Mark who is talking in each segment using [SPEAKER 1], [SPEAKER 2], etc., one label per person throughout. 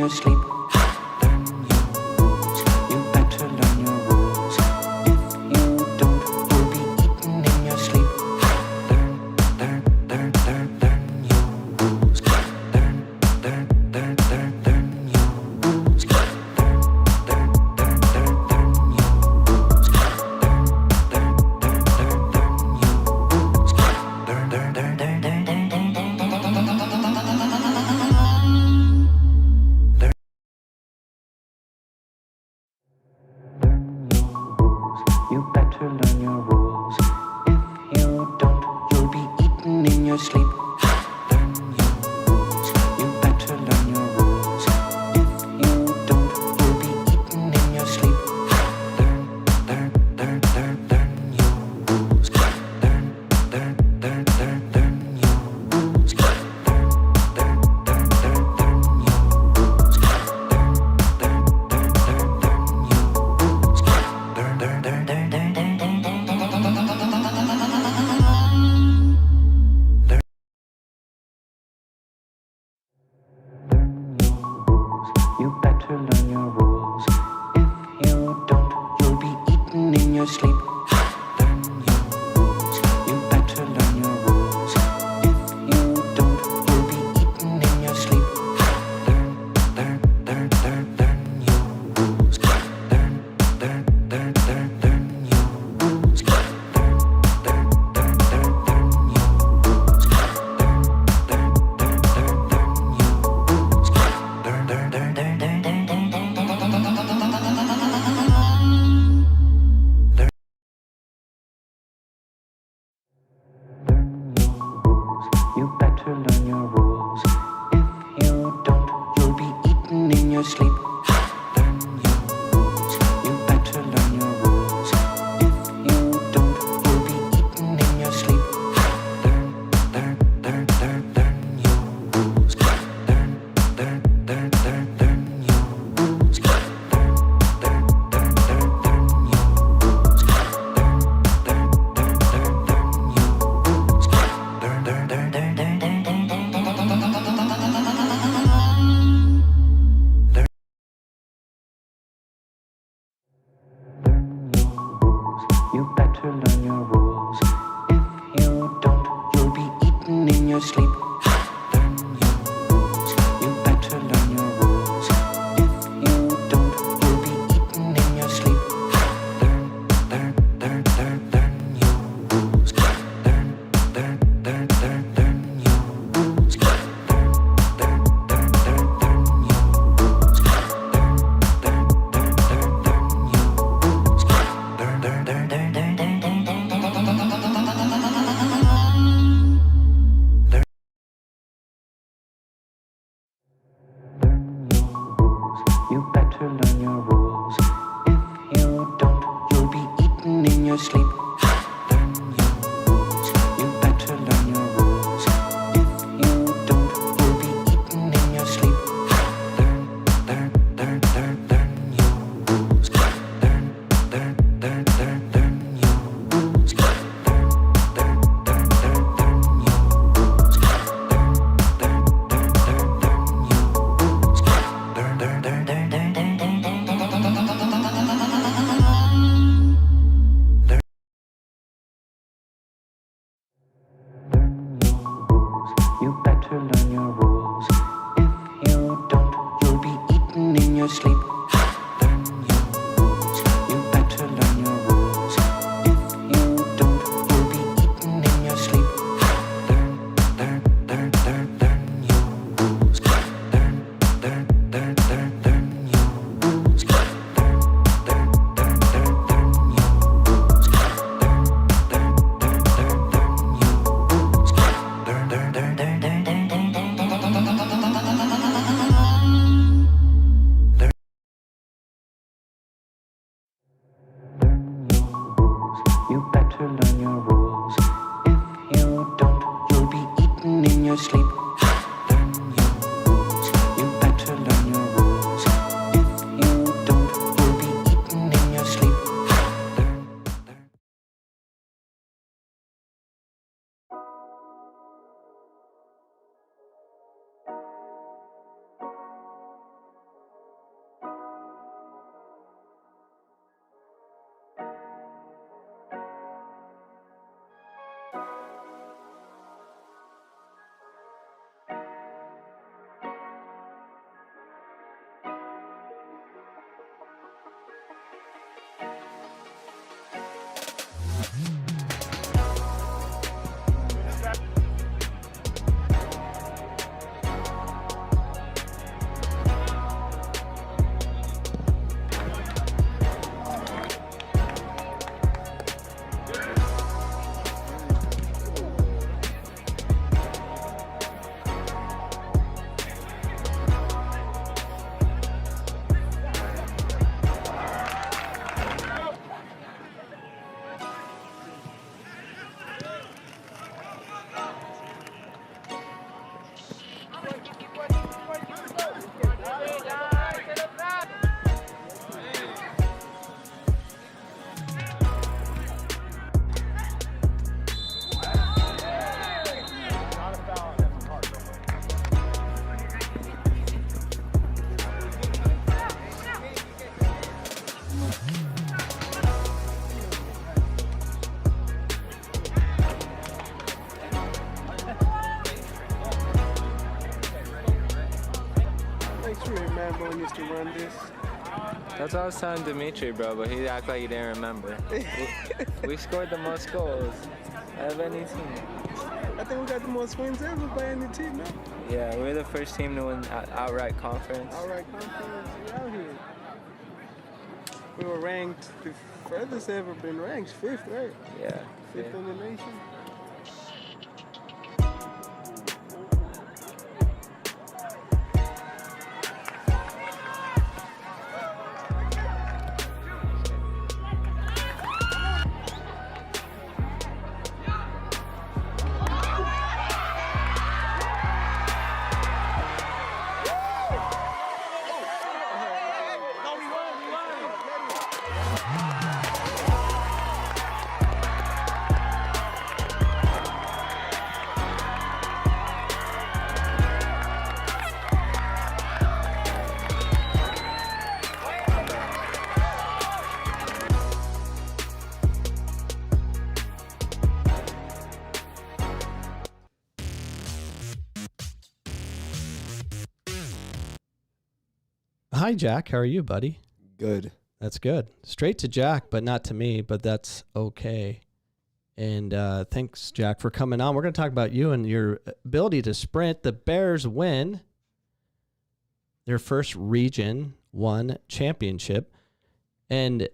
[SPEAKER 1] your sleep. Learn your rules. You better learn your rules. If you don't, you'll be eaten in your sleep. Learn your rules. Learn your rules. You better learn your rules. If you don't, you'll be eaten in your sleep. Learn your rules. You better learn your rules. If you don't, you'll be eaten in your sleep. Learn your rules. Learn your rules. You better learn your rules. If you don't, you'll be eaten in your sleep. Learn your rules. You better learn your rules. If you don't, you'll be eaten in your sleep. Learn your rules. Learn your rules. You better learn your rules. If you don't, you'll be eaten in your sleep. Learn your rules. You better learn your rules. If you don't, you'll be eaten in your sleep. Learn your rules. Learn your rules. You better learn your rules. If you don't, you'll be eaten in your sleep. Learn your rules. You better learn your rules. If you don't, you'll be eaten in your sleep. Learn your rules. Learn your rules. You better learn your rules. If you don't, you'll be eaten in your sleep. Learn your rules. You better learn your rules. If you don't, you'll be eaten in your sleep. Learn your rules. Learn your rules. You better learn your rules. If you don't, you'll be eaten in your sleep. Learn your rules. You better learn your rules. If you don't, you'll be eaten in your sleep. Learn your rules. Learn your rules. You better learn your rules. If you don't, you'll be eaten in your sleep. Learn your rules. You better learn your rules. If you don't, you'll be eaten in your sleep.
[SPEAKER 2] Used to run this.
[SPEAKER 3] That's what I was telling Dimitri, bro, but he act like he didn't remember. we scored the most goals of any team.
[SPEAKER 2] I think we got the most wins ever by any team, no?
[SPEAKER 3] Yeah, we're the first team to win outright conference.
[SPEAKER 2] Outright conference, we out here. We were ranked, the furthest ever been ranked, 5th, right?
[SPEAKER 3] Yeah.
[SPEAKER 2] 5th in the nation.
[SPEAKER 4] Hi, Jack. How are you, buddy?
[SPEAKER 5] Good.
[SPEAKER 4] That's good. Straight to Jack, but not to me, but that's okay. And thanks, Jack, for coming on. We're going to talk about you and your ability to sprint. The Bears win their first Region 1 championship. And,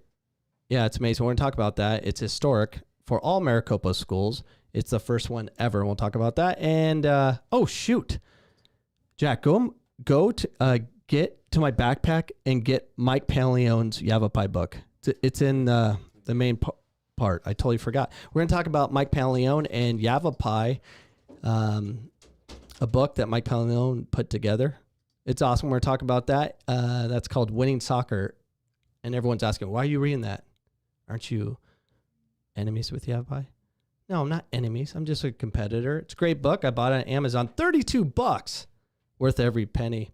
[SPEAKER 4] yeah, it's amazing. We're going to talk about that. It's historic for all Maricopa schools. It's the first one ever. We'll talk about that. And, oh, shoot. Jack, go to get to my backpack and get Mike Paleone's Yavapai book. It's in the main part. I totally forgot. We're going to talk about Mike Paleone and Yavapai, a book that Mike Paleone put together. It's awesome. We're going to talk about that. That's called Winning Soccer. And everyone's asking, why are you reading that? Aren't you enemies with Yavapai? No, I'm not enemies. I'm just a competitor. It's a great book. I bought it on Amazon. $32. Worth every penny.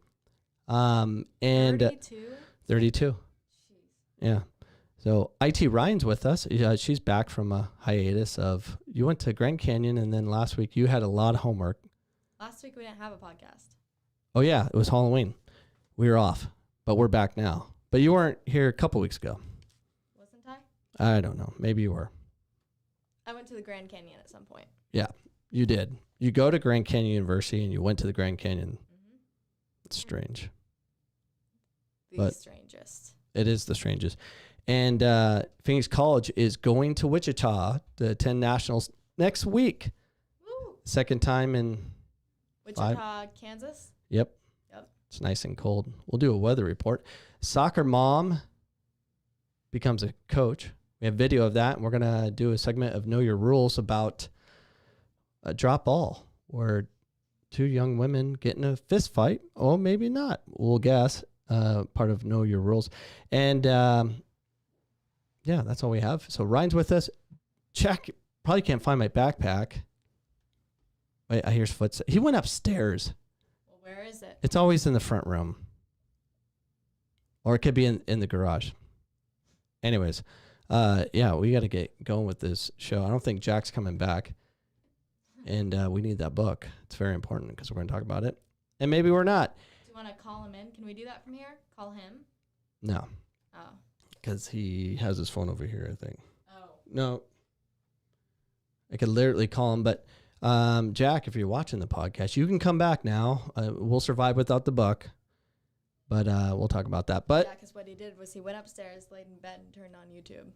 [SPEAKER 4] And
[SPEAKER 6] 32?
[SPEAKER 4] 32.
[SPEAKER 6] Jeez.
[SPEAKER 4] Yeah. So IT Ryan's with us. She's back from a hiatus of, you went to Grand Canyon, and then last week you had a lot of homework.
[SPEAKER 6] Last week we didn't have a podcast.
[SPEAKER 4] Oh yeah, it was Halloween. We were off, but we're back now. But you weren't here a couple weeks ago.
[SPEAKER 6] Wasn't I?
[SPEAKER 4] I don't know. Maybe you were.
[SPEAKER 6] I went to the Grand Canyon at some point.
[SPEAKER 4] Yeah, you did. You go to Grand Canyon University and you went to the Grand Canyon.
[SPEAKER 6] Mm-hmm.
[SPEAKER 4] It's strange.
[SPEAKER 6] The strangest.
[SPEAKER 4] It is the strangest. And Phoenix College is going to Wichita to attend nationals next week.
[SPEAKER 6] Woo!
[SPEAKER 4] Second time in
[SPEAKER 6] Wichita, Kansas?
[SPEAKER 4] Yep.
[SPEAKER 6] Yep.
[SPEAKER 4] It's nice and cold. We'll do a weather report. Soccer mom becomes a coach. We have video of that, and we're going to do a segment of Know Your Rules about a drop ball where two young women get in a fist fight. Oh, maybe not. We'll guess. Part of Know Your Rules. And yeah, that's all we have. So Ryan's with us. Check. Probably can't find my backpack. Wait, I hear his footsteps. He went upstairs.
[SPEAKER 6] Well, where is it?
[SPEAKER 4] It's always in the front room. Or it could be in the garage. Anyways, yeah, we got to get going with this show. I don't think Jack's coming back. And we need that book. It's very important because we're going to talk about it. And maybe we're not.
[SPEAKER 6] Do you want to call him in? Can we do that from here? Call him?
[SPEAKER 4] No.
[SPEAKER 6] Oh.
[SPEAKER 4] Because he has his phone over here, I think.
[SPEAKER 6] Oh.
[SPEAKER 4] No. I could literally call him. But Jack, if you're watching the podcast, you can come back now. We'll survive without the buck. But we'll talk about that. But
[SPEAKER 6] yeah, because what he did was he went upstairs, laid in bed, and turned on YouTube.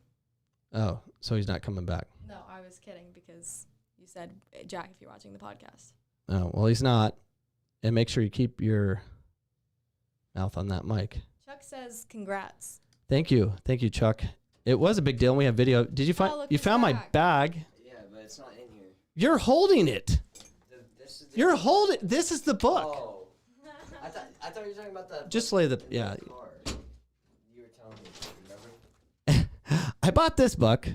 [SPEAKER 4] oh, so he's not coming back.
[SPEAKER 6] No, I was kidding because you said, Jack, if you're watching the podcast.
[SPEAKER 4] Oh, well, he's not. And make sure you keep your mouth on that mic.
[SPEAKER 6] Chuck says, congrats.
[SPEAKER 4] Thank you, Chuck. It was a big deal. We have video. Did you find?
[SPEAKER 6] look,
[SPEAKER 4] You
[SPEAKER 6] it's
[SPEAKER 4] found my
[SPEAKER 6] back.
[SPEAKER 4] bag.
[SPEAKER 5] Yeah, but it's not in here.
[SPEAKER 4] You're holding it.
[SPEAKER 5] This is
[SPEAKER 4] You're holding. This is the book.
[SPEAKER 5] Oh. I thought you were talking about the.
[SPEAKER 4] Just lay the. Yeah.
[SPEAKER 5] Car. You were telling me. Remember?
[SPEAKER 4] I bought this book.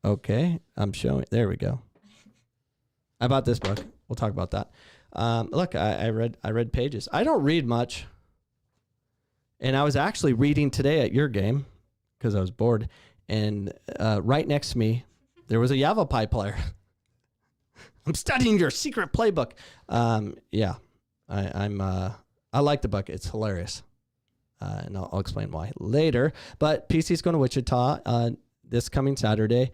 [SPEAKER 4] Okay, I'm showing. There we go. I bought this book. We'll talk about that. Look, I read pages. I don't read much, and I was actually reading today at your game because I was bored. And right next to me, there was a Yavapai player. I'm studying your secret playbook. Yeah, I like the book. It's hilarious, and I'll explain why later. But PC's going to Wichita this coming Saturday,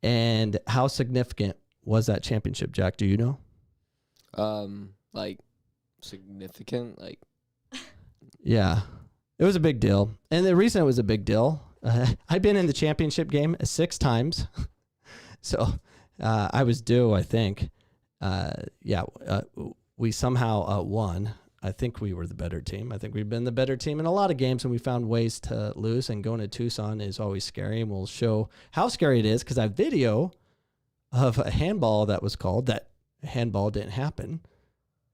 [SPEAKER 4] and how significant was that championship, Jack? Do you know?
[SPEAKER 2] Like significant, like.
[SPEAKER 4] Yeah, it was a big deal, and the reason it was a big deal, I've been in the championship game 6 times, so I was due. I think, we somehow won. I think we were the better team. I think we've been the better team in a lot of games, and we found ways to lose. And going to Tucson is always scary, and we'll show how scary it is because I have video of a handball that was called. That handball didn't happen,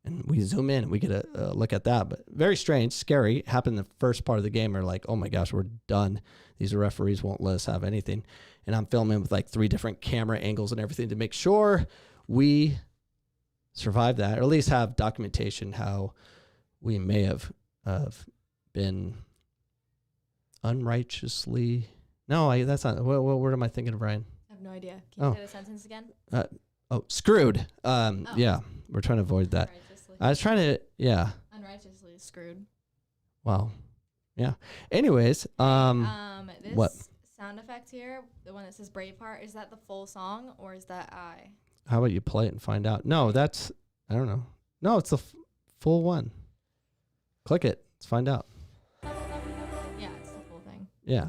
[SPEAKER 4] and we zoom in and we get a look at that. But very strange, scary. Happened in the first part of the game. We're like, oh my gosh, we're done. These referees won't let us have anything. And I'm filming with like 3 different camera angles and everything to make sure we survive that, or at least have documentation how we may have been unrighteously. No, that's not. What word am I thinking of, Ryan?
[SPEAKER 6] I have no idea. Can you say the sentence again?
[SPEAKER 4] Screwed. Yeah, we're trying to avoid that.
[SPEAKER 6] Unrighteously.
[SPEAKER 4] I was trying to, yeah.
[SPEAKER 6] Unrighteously screwed.
[SPEAKER 4] Well, yeah. Anyways,
[SPEAKER 6] This
[SPEAKER 4] what?
[SPEAKER 6] sound effect here, the one that says Braveheart, is that the full song or is that I?
[SPEAKER 4] How about you play it and find out? No, that's, I don't know. No, it's the full one. Click it. Let's find out.
[SPEAKER 6] Yeah, it's the full thing.
[SPEAKER 4] Yeah.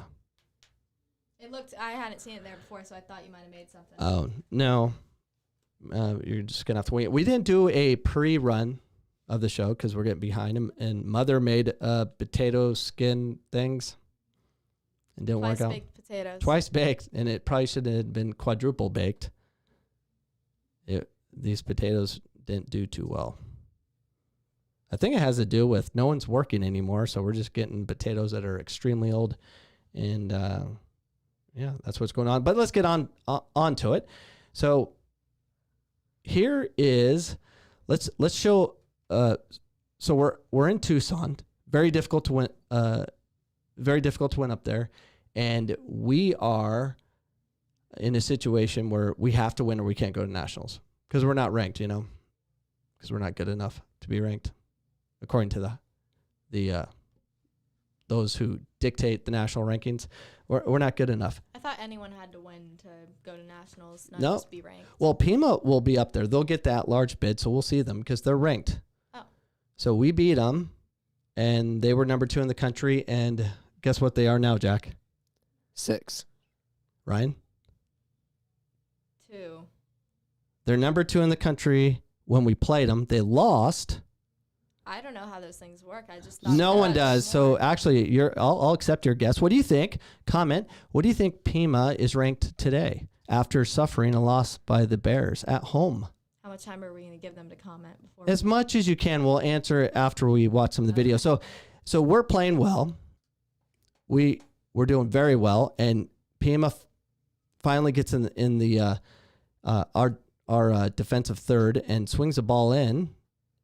[SPEAKER 6] It looked, I hadn't seen it there before, so I thought you might have made something.
[SPEAKER 4] Oh, no. You're just going to have to wait. We didn't do a pre-run of the show because we're getting behind him. And Mother made potato skin things. It didn't work out.
[SPEAKER 6] Twice baked potatoes.
[SPEAKER 4] Twice baked. And it probably should have been quadruple baked. These potatoes didn't do too well. I think it has to do with no one's working anymore. So we're just getting potatoes that are extremely old. And yeah, that's what's going on. But let's get on to it. So here is, let's show. So we're in Tucson. Very difficult to win. Very difficult to win up there, and we are in a situation where we have to win or we can't go to nationals because we're not ranked. Because we're not good enough to be ranked, according to the those who dictate the national rankings. We're not good enough.
[SPEAKER 6] I thought anyone had to win to go to nationals, not
[SPEAKER 4] No.
[SPEAKER 6] just be ranked.
[SPEAKER 4] Well, Pima will be up there. They'll get that large bid, so we'll see them because they're ranked.
[SPEAKER 6] Oh.
[SPEAKER 4] So we beat them, and they were number 2 in the country. And guess what they are now, Jack?
[SPEAKER 2] 6.
[SPEAKER 4] Ryan?
[SPEAKER 6] 2.
[SPEAKER 4] They're number 2 in the country when we played them. They lost.
[SPEAKER 6] I don't know how those things work. I just thought
[SPEAKER 4] No
[SPEAKER 6] that
[SPEAKER 4] one does. So
[SPEAKER 6] more.
[SPEAKER 4] actually, I'll accept your guess. What do you think? Comment. What do you think Pima is ranked today after suffering a loss by the Bears at home?
[SPEAKER 6] How much time are we going to give them to comment before?
[SPEAKER 4] As much as you can. We'll answer it after we watch some of the video. So we're playing well. We're doing very well, and Pima finally gets in the our defensive third and swings the ball in,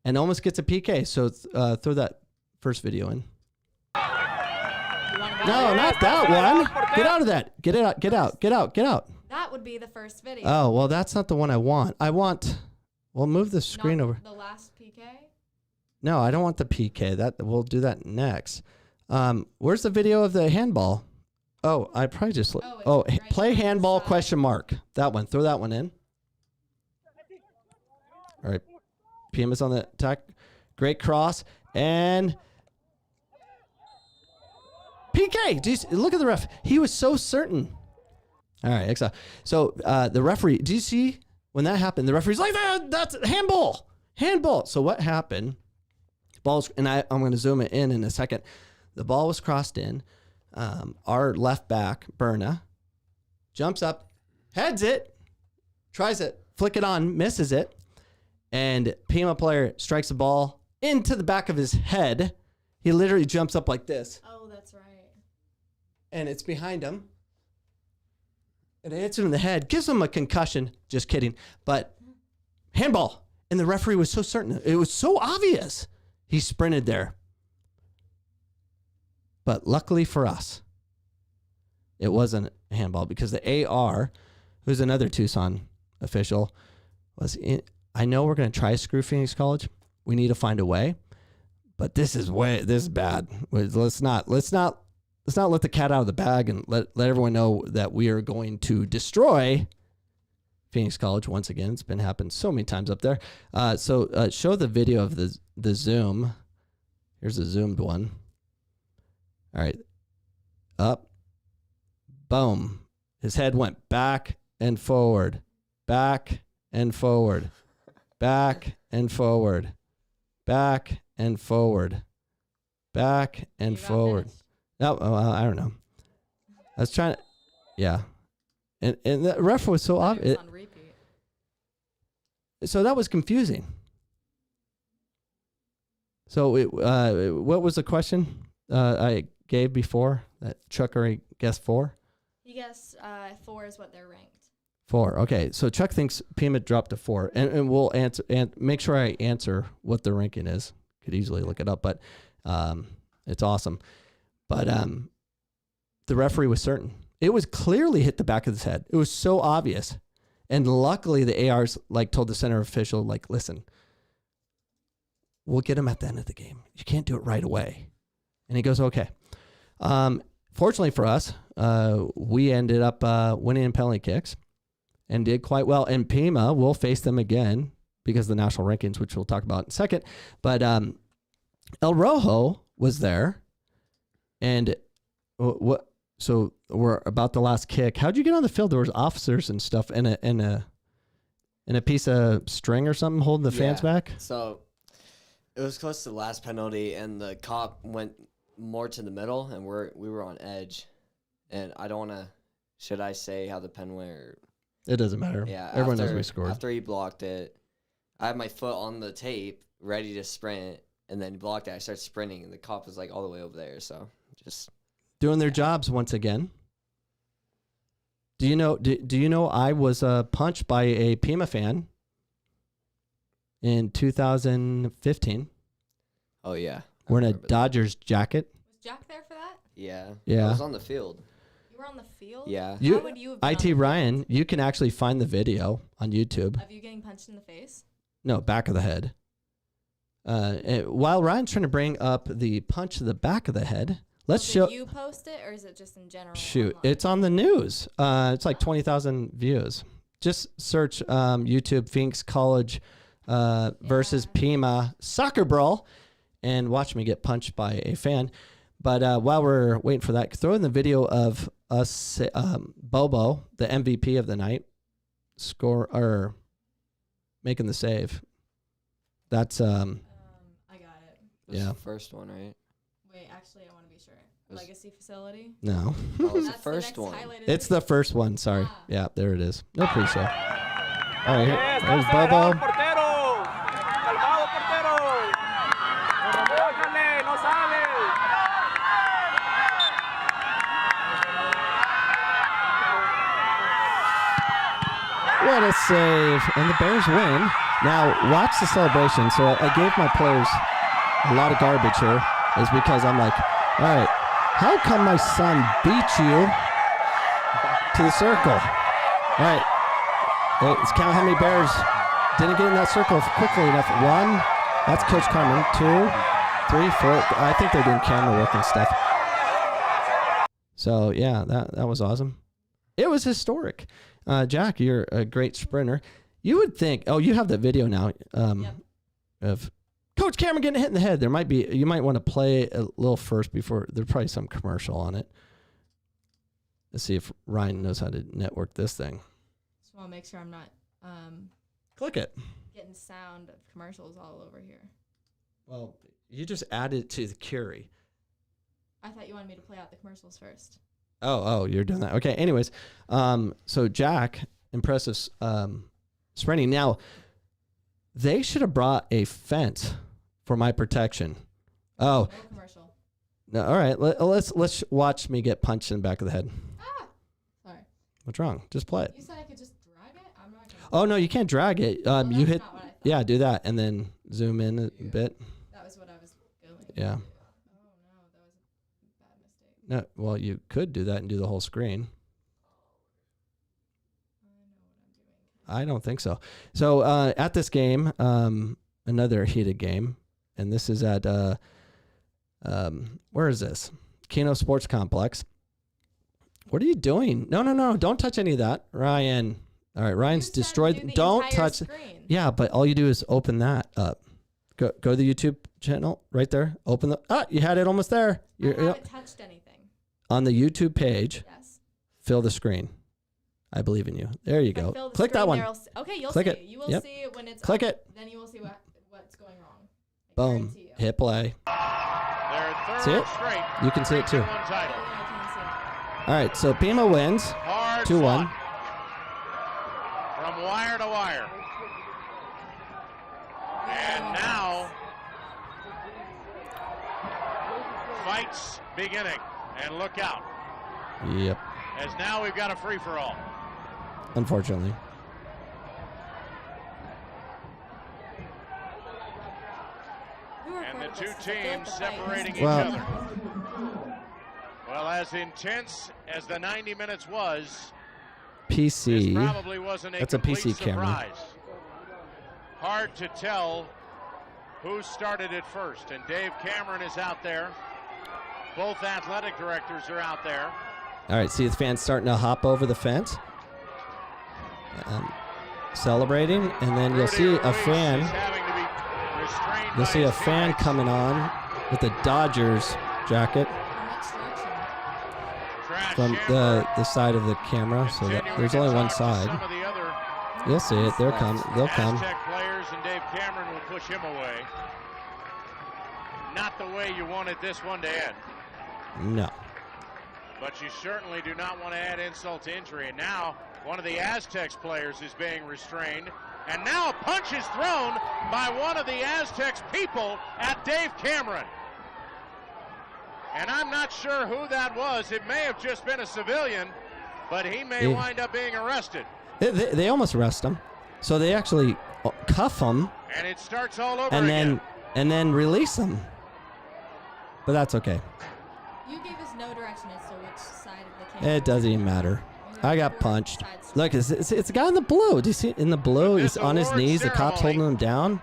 [SPEAKER 4] and almost gets a PK. So throw that first video in. No, not that one. Get out of that. Get it out. Get out. Get out. Get out.
[SPEAKER 6] That would be the first video.
[SPEAKER 4] Oh, well, that's not the one I want. Well, move the screen
[SPEAKER 6] Not
[SPEAKER 4] over.
[SPEAKER 6] The last PK?
[SPEAKER 4] No, I don't want the PK. We'll do that next. Where's the video of the handball? Oh, I probably just.
[SPEAKER 6] it's
[SPEAKER 4] Oh,
[SPEAKER 6] right
[SPEAKER 4] play
[SPEAKER 6] on the
[SPEAKER 4] handball
[SPEAKER 6] side.
[SPEAKER 4] question mark. That one. Throw that one in. All right. Pima's on the attack. Great cross. And PK. Look at the ref. He was so certain. All right. Excellent. So the referee, do you see when that happened? The referee's like, that's handball. Handball. So what happened? Balls, and I'm going to zoom it in a second. The ball was crossed in. Our left back, Berna, jumps up, heads it, tries it, flick it on, misses it. And Pima player strikes the ball into the back of his head. He literally jumps up like this.
[SPEAKER 6] Oh, that's right.
[SPEAKER 4] And it's behind him. And it hits him in the head, gives him a concussion. Just kidding. But handball. And the referee was so certain. It was so obvious. He sprinted there. But luckily for us, it wasn't a handball because the AR, who's another Tucson official, was in. I know we're going to try to screw Phoenix College. We need to find a way, but this is bad. Let's not let the cat out of the bag and let everyone know that we are going to destroy Phoenix College once again. It's been happened so many times up there. So show the video of the zoom. Here's a zoomed one. All right, up, boom. His head went back and forward, back and forward. Back and forward, back and forward, back and
[SPEAKER 6] You got
[SPEAKER 4] forward.
[SPEAKER 6] finished?
[SPEAKER 4] No, I don't know. I was trying to, yeah. And the ref was so
[SPEAKER 6] It
[SPEAKER 4] obvious.
[SPEAKER 6] was on repeat.
[SPEAKER 4] So that was confusing. So what was the question I gave before that Chuck already guessed 4?
[SPEAKER 6] He guessed 4 is what they're ranked.
[SPEAKER 4] 4. Okay, so Chuck thinks Pima dropped to 4, and we'll answer and make sure I answer what the ranking is. Could easily look it up, but it's awesome. But the referee was certain. It was clearly hit the back of his head. It was so obvious, and luckily the ARs told the center official listen, we'll get him at the end of the game. You can't do it right away, and he goes okay. Fortunately for us, we ended up winning in penalty kicks. And did quite well. And Pima will face them again because of the national rankings, which we'll talk about in a second. But El Rojo was there. And what? So we're about the last kick. How'd you get on the field? There was officers and stuff and a piece of string or something holding the fans back.
[SPEAKER 5] So it was close to the last penalty, and the cop went more to the middle, and we were on edge. And I don't want to. Should I say how the pen went? Or,
[SPEAKER 4] It doesn't matter.
[SPEAKER 5] yeah,
[SPEAKER 4] Everyone knows we scored.
[SPEAKER 5] After he blocked it, I had my foot on the tape, ready to sprint, and then he blocked it. I started sprinting, and the cop was all the way over there. So just
[SPEAKER 4] Doing their jobs once again. Do you know? Do you know I was punched by a Pima fan in 2015?
[SPEAKER 5] oh yeah,
[SPEAKER 4] Wearing a
[SPEAKER 5] remember that.
[SPEAKER 4] Dodgers jacket.
[SPEAKER 6] Was Jack there for that?
[SPEAKER 5] Yeah,
[SPEAKER 4] Yeah.
[SPEAKER 5] I was on the field.
[SPEAKER 6] You were on the field?
[SPEAKER 5] Yeah,
[SPEAKER 6] How would you have been on the
[SPEAKER 4] IT
[SPEAKER 6] field?
[SPEAKER 4] Ryan, you can actually find the video on YouTube.
[SPEAKER 6] Of you getting punched in the face?
[SPEAKER 4] No, back of the head. While Ryan's trying to bring up the punch to the back of the head, let's
[SPEAKER 6] Did
[SPEAKER 4] show.
[SPEAKER 6] you post it, or is it just in general?
[SPEAKER 4] Shoot,
[SPEAKER 6] online?
[SPEAKER 4] it's on the news. It's like 20,000 views. Just search YouTube Phoenix College versus Pima soccer brawl and watch me get punched by a fan. But while we're waiting for that, throw in the video of us, Bobo, the MVP of the night, making the save. That's
[SPEAKER 6] I got it.
[SPEAKER 5] This is
[SPEAKER 4] Yeah.
[SPEAKER 5] the first one, right?
[SPEAKER 6] Wait, actually, I want to be sure.
[SPEAKER 5] Was-
[SPEAKER 6] Legacy facility?
[SPEAKER 4] no.
[SPEAKER 5] That was the
[SPEAKER 6] That's
[SPEAKER 5] first
[SPEAKER 6] the next
[SPEAKER 5] one.
[SPEAKER 6] highlighted
[SPEAKER 4] It's the first one. Sorry.
[SPEAKER 6] Ah.
[SPEAKER 4] Yeah, there it is. No pre-show. All right, here's Bobo.
[SPEAKER 2] Portero. Calmado, portero. Bájale, no sale.
[SPEAKER 4] What a save. And the Bears win. Now, watch the celebration. So I gave my players a lot of garbage here is because I'm like, all right, how come my son beat you to the circle? All right, let's count how many Bears didn't get in that circle quickly enough. 1, that's Coach Carmen. 2, 3, 4. I think they're doing camera work and stuff. So yeah, that was awesome. It was historic. Jack, you're a great sprinter. You would think. Oh, you have the video now.
[SPEAKER 6] Yep.
[SPEAKER 4] Of Coach Cameron getting hit in the head. You might want to play a little first before. There's probably some commercial on it. Let's see if Ryan knows how to network this thing.
[SPEAKER 6] Just want to make sure I'm not
[SPEAKER 4] Click it.
[SPEAKER 6] getting sound of commercials all over here.
[SPEAKER 4] Well, you just added to the Curie.
[SPEAKER 6] I thought you wanted me to play out the commercials first.
[SPEAKER 4] Oh, you're doing that. Okay. Anyways, so Jack, impressive sprinting. Now, they should have brought a fence for my protection. Oh,
[SPEAKER 6] No commercial.
[SPEAKER 4] no. All right. Let's watch me get punched in the back of the head.
[SPEAKER 6] Ah! Sorry.
[SPEAKER 4] What's wrong? Just play it.
[SPEAKER 6] You said I could just drag it? I'm not going to.
[SPEAKER 4] Oh no, you can't drag it.
[SPEAKER 6] Well,
[SPEAKER 4] You
[SPEAKER 6] that's
[SPEAKER 4] hit.
[SPEAKER 6] not what I thought.
[SPEAKER 4] Yeah, do that, and then zoom in a bit.
[SPEAKER 6] That was what I was going to
[SPEAKER 4] Yeah.
[SPEAKER 6] do. Oh, no. That was a bad mistake.
[SPEAKER 4] No, well, you could do that and do the whole screen.
[SPEAKER 6] I know what I'm doing.
[SPEAKER 4] I don't think so. So at this game, another heated game, and this is at where is this? Keno Sports Complex. What are you doing? No! Don't touch any of that, Ryan. All right, Ryan's
[SPEAKER 6] You said do
[SPEAKER 4] destroyed.
[SPEAKER 6] the
[SPEAKER 4] Don't
[SPEAKER 6] entire
[SPEAKER 4] touch.
[SPEAKER 6] screen.
[SPEAKER 4] Yeah, but all you do is open that up. Go to the YouTube channel right there. Open the. You had it almost there.
[SPEAKER 6] I haven't touched anything.
[SPEAKER 4] On the YouTube page.
[SPEAKER 6] Yes.
[SPEAKER 4] Fill the screen. I believe in you. There you
[SPEAKER 6] If I
[SPEAKER 4] go.
[SPEAKER 6] fill the
[SPEAKER 4] Click that
[SPEAKER 6] screen,
[SPEAKER 4] one.
[SPEAKER 6] Okay, you'll
[SPEAKER 4] Click
[SPEAKER 6] see.
[SPEAKER 4] it.
[SPEAKER 6] You will
[SPEAKER 4] Yep.
[SPEAKER 6] see it when it's
[SPEAKER 4] Click
[SPEAKER 6] up.
[SPEAKER 4] it.
[SPEAKER 6] Then you will see what's going wrong. I
[SPEAKER 4] Boom.
[SPEAKER 6] guarantee you.
[SPEAKER 4] Hit play.
[SPEAKER 7] Their third
[SPEAKER 4] See it?
[SPEAKER 7] straight
[SPEAKER 4] You can see it too.
[SPEAKER 7] 3-2-1 title.
[SPEAKER 6] Yeah, I can see it.
[SPEAKER 4] All right, so Pima wins
[SPEAKER 7] Hard
[SPEAKER 4] 2-1.
[SPEAKER 7] fought from wire to wire. And now, fights beginning. And look out,
[SPEAKER 4] Yep.
[SPEAKER 7] as now we've got a free-for-all.
[SPEAKER 4] Unfortunately.
[SPEAKER 6] Who
[SPEAKER 7] And the
[SPEAKER 6] recorded
[SPEAKER 7] two
[SPEAKER 6] this? 'Cause I feel like
[SPEAKER 7] teams
[SPEAKER 6] the fight
[SPEAKER 7] separating
[SPEAKER 6] is-
[SPEAKER 7] each
[SPEAKER 4] Well-
[SPEAKER 7] other. Well, as intense as the 90 minutes was, this
[SPEAKER 4] PC.
[SPEAKER 7] probably wasn't a
[SPEAKER 4] That's a
[SPEAKER 7] complete
[SPEAKER 4] PC camera.
[SPEAKER 7] surprise. Hard to tell who started it first, and Dave Cameron is out there. Both athletic directors are out there.
[SPEAKER 4] All right, see the fans starting to hop over the fence. Celebrating, and then you'll
[SPEAKER 7] Rudy
[SPEAKER 4] see a
[SPEAKER 7] Ruiz
[SPEAKER 4] fan.
[SPEAKER 7] is having to be restrained
[SPEAKER 4] You'll
[SPEAKER 7] by
[SPEAKER 4] see a
[SPEAKER 7] his
[SPEAKER 4] fan
[SPEAKER 7] teammates.
[SPEAKER 4] coming on with a Dodgers jacket
[SPEAKER 6] In which direction?
[SPEAKER 7] Trash
[SPEAKER 4] from
[SPEAKER 7] Shamrock
[SPEAKER 4] the side of the camera, so that
[SPEAKER 7] continuing
[SPEAKER 4] there's
[SPEAKER 7] to
[SPEAKER 4] only one
[SPEAKER 7] talk to
[SPEAKER 4] side.
[SPEAKER 7] Some of the other
[SPEAKER 4] You'll see it. They'll come. They'll come.
[SPEAKER 7] Aztec players, and Dave Cameron will push him away. Not the way you wanted this one to end,
[SPEAKER 4] No.
[SPEAKER 7] but you certainly do not want to add insult to injury. And now one of the Aztecs players is being restrained, and now a punch is thrown by one of the Aztecs people at Dave Cameron. And I'm not sure who that was. It may have just been a civilian, but he may
[SPEAKER 4] Yeah.
[SPEAKER 7] wind up being arrested.
[SPEAKER 4] They almost arrest him, so they actually cuff him
[SPEAKER 7] And it starts all over
[SPEAKER 4] and
[SPEAKER 7] again.
[SPEAKER 4] then release him. But that's okay.
[SPEAKER 6] You gave us no direction as to which side of the camera.
[SPEAKER 4] It doesn't even matter.
[SPEAKER 6] We
[SPEAKER 4] I
[SPEAKER 6] have
[SPEAKER 4] got
[SPEAKER 6] four
[SPEAKER 4] punched.
[SPEAKER 6] sides to
[SPEAKER 4] Look, it's a guy in the blue. Do you see it in the blue? He's
[SPEAKER 7] This
[SPEAKER 4] on his
[SPEAKER 7] award
[SPEAKER 4] knees. The cop's
[SPEAKER 7] ceremony-
[SPEAKER 4] holding him down,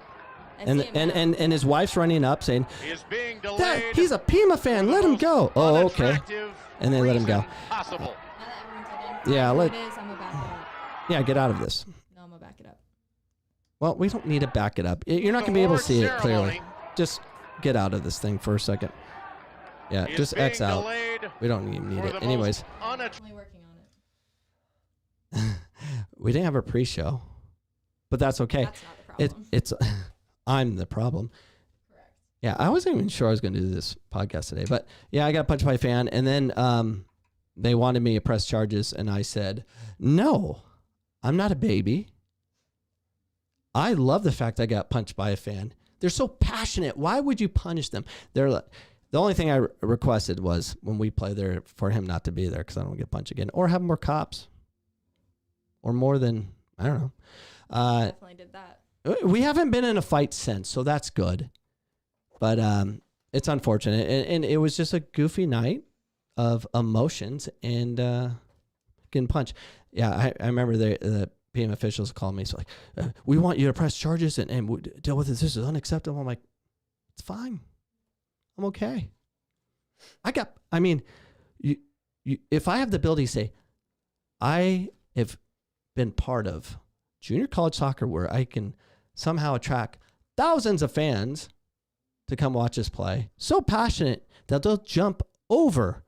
[SPEAKER 6] I
[SPEAKER 4] and
[SPEAKER 6] see him now.
[SPEAKER 4] and his wife's running up saying,
[SPEAKER 7] He is being
[SPEAKER 4] "Dad,
[SPEAKER 7] delayed.
[SPEAKER 4] he's a Pima fan. Let him go." Oh, okay.
[SPEAKER 7] Unattractive
[SPEAKER 4] And they let him go.
[SPEAKER 7] reason Possible.
[SPEAKER 6] Now that everyone's in,
[SPEAKER 4] Yeah,
[SPEAKER 6] who
[SPEAKER 4] let-
[SPEAKER 6] it is, I'm gonna back it up.
[SPEAKER 4] Yeah, get out of this.
[SPEAKER 6] No, I'm gonna back it up.
[SPEAKER 4] Well, we don't need to back it up. You're not
[SPEAKER 7] The
[SPEAKER 4] gonna be able to
[SPEAKER 7] award
[SPEAKER 4] see it clearly.
[SPEAKER 7] ceremony
[SPEAKER 4] Just get out of this thing for a second. Yeah,
[SPEAKER 7] is
[SPEAKER 4] just
[SPEAKER 7] being
[SPEAKER 4] X out.
[SPEAKER 7] delayed
[SPEAKER 4] We don't even need
[SPEAKER 7] for
[SPEAKER 4] it.
[SPEAKER 7] the
[SPEAKER 4] Anyways,
[SPEAKER 7] most
[SPEAKER 6] Only working on it.
[SPEAKER 4] we didn't have a pre-show, but that's okay.
[SPEAKER 6] That's not the problem.
[SPEAKER 4] It's I'm the problem.
[SPEAKER 6] Correct.
[SPEAKER 4] Yeah, I wasn't even sure I was going to do this podcast today, but yeah, I got punched by a fan, and then they wanted me to press charges, and I said, no, I'm not a baby. I love the fact I got punched by a fan. They're so passionate. Why would you punish them? They're like, the only thing I requested was when we play there for him not to be there because I don't want to get punched again, or have more cops, or more than I don't know.
[SPEAKER 6] Definitely did that.
[SPEAKER 4] We haven't been in a fight since, so that's good. But it's unfortunate, and it was just a goofy night of emotions and getting punched. Yeah, I remember the PM officials called me, so like, we want you to press charges and deal with this. This is unacceptable. I'm like, it's fine. I'm okay. if I have the ability to say, I have been part of junior college soccer where I can somehow attract thousands of fans to come watch us play, so passionate that they'll jump over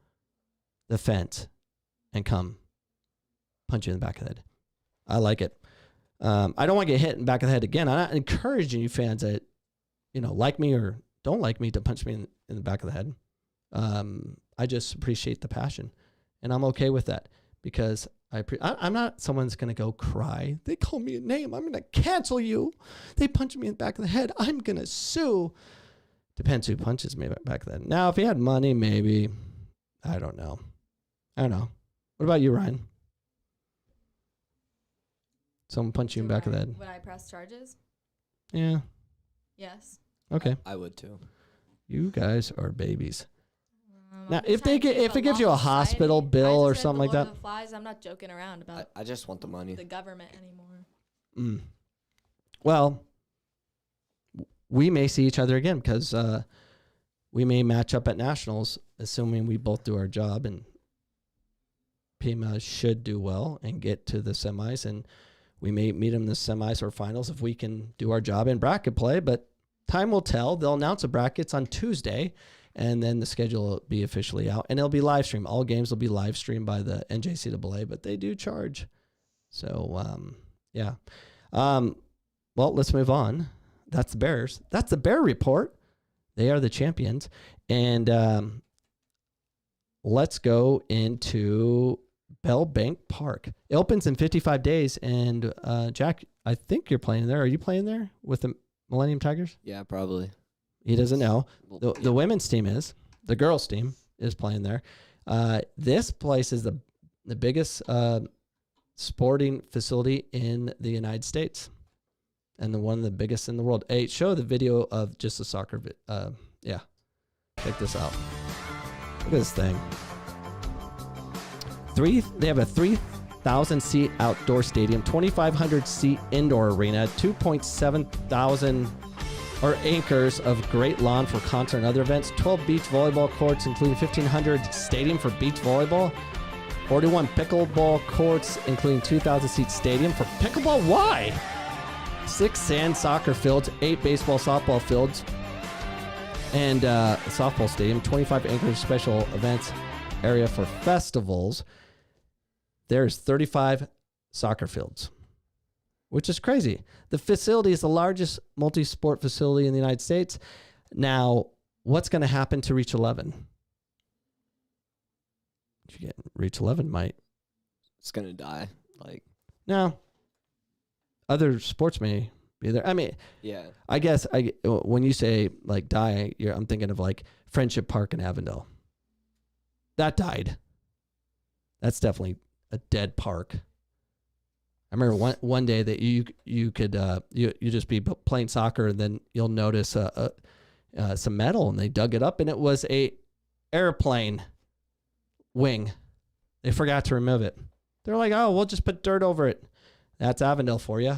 [SPEAKER 4] the fence and come punch you in the back of the head. I like it. I don't want to get hit in the back of the head again. I'm not encouraging you fans that, like me or don't like me to punch me in the back of the head. I just appreciate the passion, and I'm okay with that because I'm not someone that's going to go cry. They call me a name. I'm going to cancel you. They punch me in the back of the head. I'm going to sue. Depends who punches me in the back of the head. Now, if he had money, maybe. I don't know. What about you, Ryan? Someone punch you in the back of the head.
[SPEAKER 6] Would I press charges?
[SPEAKER 4] Yeah.
[SPEAKER 6] Yes.
[SPEAKER 4] Okay.
[SPEAKER 5] I would too.
[SPEAKER 4] You guys are babies. Now,
[SPEAKER 6] I'm
[SPEAKER 4] if
[SPEAKER 6] just trying to
[SPEAKER 4] if
[SPEAKER 6] keep
[SPEAKER 4] it gives you a
[SPEAKER 6] law
[SPEAKER 4] hospital
[SPEAKER 6] society.
[SPEAKER 4] bill
[SPEAKER 6] I
[SPEAKER 4] or
[SPEAKER 6] just read
[SPEAKER 4] something
[SPEAKER 6] The
[SPEAKER 4] like
[SPEAKER 6] Lord
[SPEAKER 4] that.
[SPEAKER 6] of the Flies. I'm not joking around about
[SPEAKER 5] I just want the money.
[SPEAKER 6] the government anymore.
[SPEAKER 4] Well, we may see each other again because we may match up at nationals, assuming we both do our job, and Pima should do well and get to the semis, and we may meet them in the semis or finals if we can do our job in bracket play. But time will tell. They'll announce the brackets on Tuesday, and then the schedule will be officially out, and it'll be live streamed. All games will be live streamed by the NJCAA, but they do charge. So, yeah. Well, let's move on. That's the Bears. That's the Bear Report. They are the champions. And let's go into Bell Bank Park. It opens in 55 days. And Jack, I think you're playing there. Are you playing there with the Millennium Tigers?
[SPEAKER 5] Yeah, probably.
[SPEAKER 4] He doesn't know.
[SPEAKER 5] Well,
[SPEAKER 4] The women's team is. The girls' team is playing there. This place is the biggest sporting facility in the United States. And one of the biggest in the world. Hey, show the video of just the soccer. Yeah. Check this out. Look at this thing. They have a 3,000 seat outdoor stadium, 2,500 seat indoor arena, 2.7 thousand acres of great lawn for concert and other events, 12 beach volleyball courts, including 1,500 stadium for beach volleyball, 41 pickleball courts, including 2,000 seat stadium for pickleball. Why? 6 sand soccer fields, 8 baseball softball fields, and softball stadium, 25 acres special events area for festivals. There's 35 soccer fields, which is crazy. The facility is the largest multi-sport facility in the United States. Now, what's going to happen to Reach 11? Reach 11 might.
[SPEAKER 5] It's going to die.
[SPEAKER 4] No. Other sports may be there. I mean,
[SPEAKER 5] Yeah.
[SPEAKER 4] I guess when you say die, I'm thinking of Friendship Park in Avondale. That died. That's definitely a dead park. I remember one day that you could you just be playing soccer and then you'll notice some metal and they dug it up and it was a airplane wing. They forgot to remove it. They're like, oh, we'll just put dirt over it. That's Avondale for you.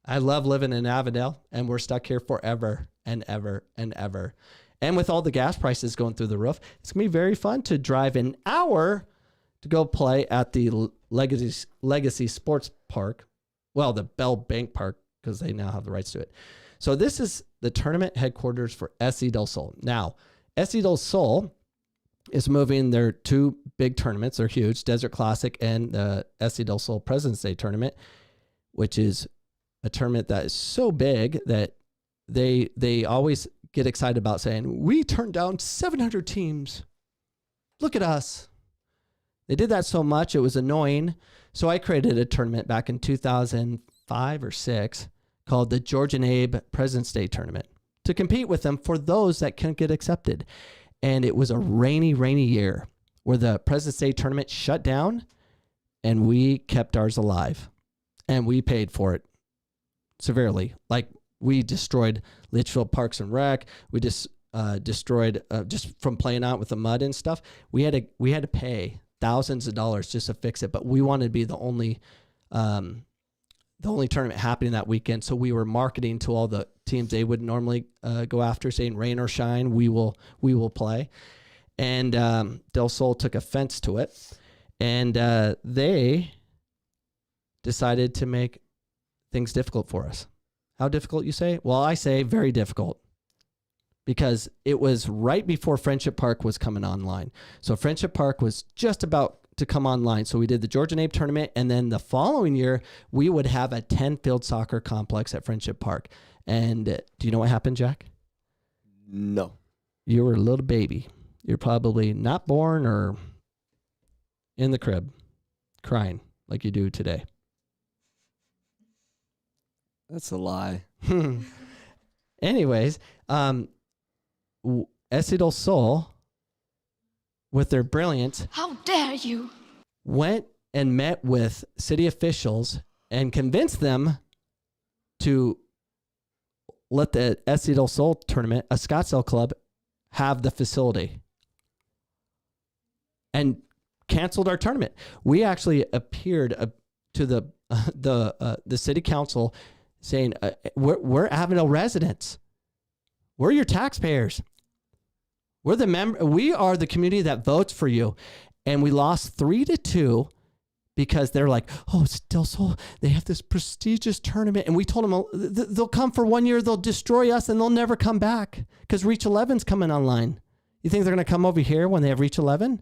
[SPEAKER 4] I love living in Avondale, and we're stuck here forever and ever and ever. And with all the gas prices going through the roof, it's going to be very fun to drive an hour to go play at the Legacy Sports Park. Well, the Bell Bank Park, because they now have the rights to it. So this is the tournament headquarters for SC Del Sol. Now, SC Del Sol is moving their 2 big tournaments. They're huge, Desert Classic and the SC Del Sol President's Day Tournament, which is a tournament that is so big that they always get excited about saying, we turned down 700 teams. Look at us. They did that so much, it was annoying. So I created a tournament back in 2005 or 6 called the George and Abe President's Day Tournament to compete with them for those that can't get accepted. And it was a rainy year where the President's Day Tournament shut down and we kept ours alive. And we paid for it severely. We destroyed Litchfield Parks and Rec. We just destroyed just from playing out with the mud and stuff. We had to pay thousands of dollars just to fix it. But we wanted to be the only tournament happening that weekend. So we were marketing to all the teams they would normally go after, saying rain or shine, we will play. And Del Sol took offense to it. And they decided to make things difficult for us. How difficult, you say? Well, I say very difficult. Because it was right before Friendship Park was coming online. So Friendship Park was just about to come online. So we did the Georgia Nape tournament. And then the following year, we would have a 10-field soccer complex at Friendship Park. And do you know what happened, Jack?
[SPEAKER 5] No.
[SPEAKER 4] You were a little baby. You're probably not born or in the crib crying like you do today.
[SPEAKER 5] That's a lie.
[SPEAKER 4] Anyways, SC Del Sol, with their brilliance,
[SPEAKER 6] How dare you?
[SPEAKER 4] went and met with city officials and convinced them to let the SC Del Sol tournament, a Scottsdale club, have the facility and canceled our tournament. We actually appeared to the city council saying, we're Avondale residents. We're your taxpayers. We are the community that votes for you. And we lost 3-2 because they're like, oh, it's Del Sol. They have this prestigious tournament. And we told them they'll come for 1 year. They'll destroy us and they'll never come back because Reach 11's coming online. You think they're going to come over here when they have Reach 11?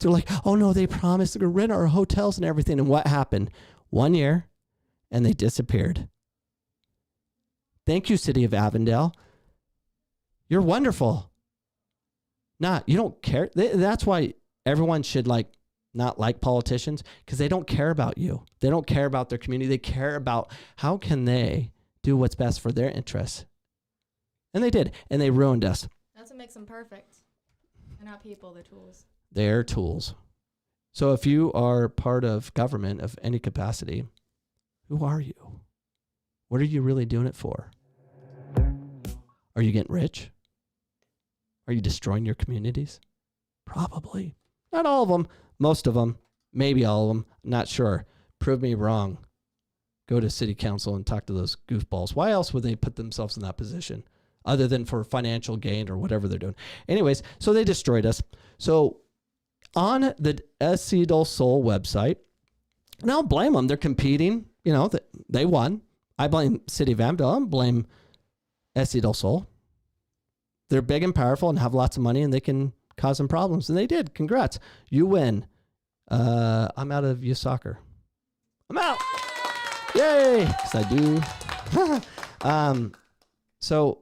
[SPEAKER 4] They're like, oh, no, they promised they're going to rent our hotels and everything. And what happened? 1 year and they disappeared. Thank you, City of Avondale. You're wonderful. You don't care. That's why everyone should not like politicians, because they don't care about you. They don't care about their community. They care about how can they do what's best for their interests. And they did. And they ruined us.
[SPEAKER 6] That's what makes them perfect. They're not people, they're tools.
[SPEAKER 4] They're tools. So if you are part of government of any capacity, who are you? What are you really doing it for? Are you getting rich? Are you destroying your communities? Probably. Not all of them. Most of them. Maybe all of them. Not sure. Prove me wrong. Go to city council and talk to those goofballs. Why else would they put themselves in that position other than for financial gain or whatever they're doing? Anyways, so they destroyed us. So on the SC Del Sol website, and I don't blame them. They're competing. They won. I blame City of Avondale. I don't blame SC Del Sol. They're big and powerful and have lots of money and they can cause some problems. And they did. Congrats. You win. I'm out of youth soccer. I'm out. Yay. Because I do. So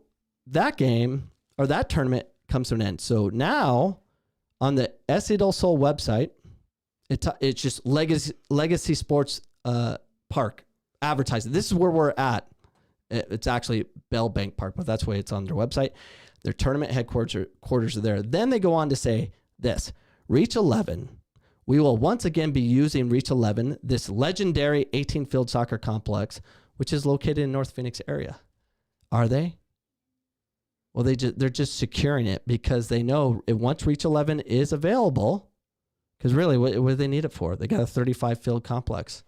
[SPEAKER 4] that game or that tournament comes to an end. So now on the SC Del Sol website, it's just Legacy Sports Park advertising. This is where we're at. It's actually Bell Bank Park, but that's why it's on their website. Their tournament headquarters are there. Then they go on to say this: Reach 11. We will once again be using Reach 11, this legendary 18-field soccer complex, which is located in North Phoenix area. Are they? Well, they're just securing it because they know once Reach 11 is available, because really, what do they need it for? They got a 35-field complex